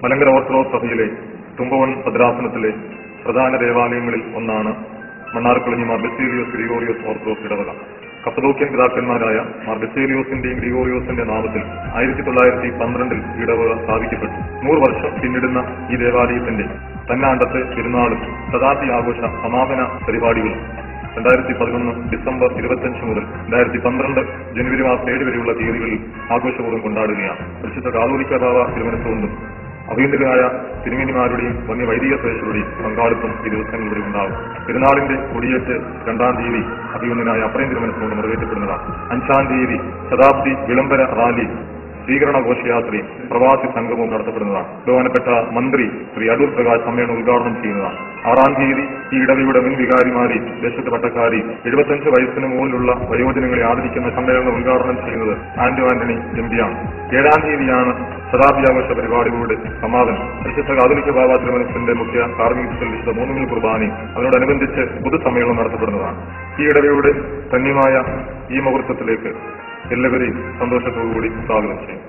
Malankara orthodox സഭയിലെ തുമ്പവൺ ഭദ്രാസനത്തിലെ പ്രധാന ദേവാലയങ്ങളിൽ ഒന്നാണ് മണ്ണാർക്കുളഞ്ഞി മാർ ബസേലിയോസ് ഗ്രിഗോറിയോസ് ഓർത്തഡോക്സ് ഇടവക. കപ്പദോക്യൻ പിതാക്കന്മാരായ മാർ ബസേലിയോസിന്റെയും ഗ്രിഗോറിയോസിന്റെ നാമത്തിൽ 1912 ഇടവക സ്ഥാപിക്കപ്പെട്ടു. 100 വർഷം പിന്നിടുന്ന ഈ ദേവാലയത്തിന്റെ തന്നാണ്ടത്തെ തിരുനാളും ശതാബ്ദി ആഘോഷ സമാപന പരിപാടികളും 2011 ഡിസംബർ 25 മുതൽ 2012 ജനുവരി മാസം 7 വരെയുള്ള തീയതികളിൽ ആഘോഷപൂർവ്വം കൊണ്ടാടുകയാണ്. പരിശുദ്ധ കാതോലിക്ക ബാവ തിരുമനസ്സുകൊണ്ടും അഭിനന്ദരായ തിരുമേനിമാരുടെയും വന്യ വൈദിക ശ്രേഷ്ഠരുടെയും പങ്കാളിത്തം ഈ ദിവസങ്ങളിലൂടെ ഉണ്ടാകും. പെരുന്നാളിന്റെ കൊടിയേറ്റ് 2-ാം തീയതി അഭിനന്ദനായ അപ്രയം തിരുമനസ്സുകൊണ്ട് നിറവേറ്റപ്പെടുന്നതാണ്. 5-ാം തീയതി ശതാബ്ദി വിളംബര റാലി, സ്വീകരണ ഘോഷയാത്രയും പ്രവാസി സംഗമവും നടത്തപ്പെടുന്നതാണ്. ബഹുമാനപ്പെട്ട മന്ത്രി ശ്രീ അടൂർ പ്രകാശ് സമ്മേളനം ഉദ്ഘാടനം ചെയ്യുന്നതാണ്. 6-ാം തീയതി ഈ ഇടവയുടെ മുൻ വികാരിമാരി, ദേശത്ത് പട്ടക്കാരി, 75 വയസ്സിന് മുകളിലുള്ള വയോജനങ്ങളെ ആദരിക്കുന്ന സമ്മേളനം ഉദ്ഘാടനം ചെയ്യുന്നത് ആന്റണി എംപിയാണ്. 7-ാം തീയതിയാണ് ശതാബ്ദിയാഘോഷ പരിപാടികളുടെ സമാപനം. പരിശുദ്ധ കാതോലിക്ക ബാവ തിരുമനസ്സിന്റെ മുഖ്യ കാർമ്മികത്വത്തിൽ വിശുദ്ധ 3 കുർബാനയും അതിനോടനുബന്ധിച്ച് പൊതുസമ്മേളനം നടത്തപ്പെടുന്നതാണ്. ഈ ഇടവയുടെ ധന്യമായ ഈ മുഹൂർത്തത്തിലേക്ക് എല്ലാവരെയും സന്തോഷത്തോടുകൂടി സ്വാഗതം ചെയ്യും.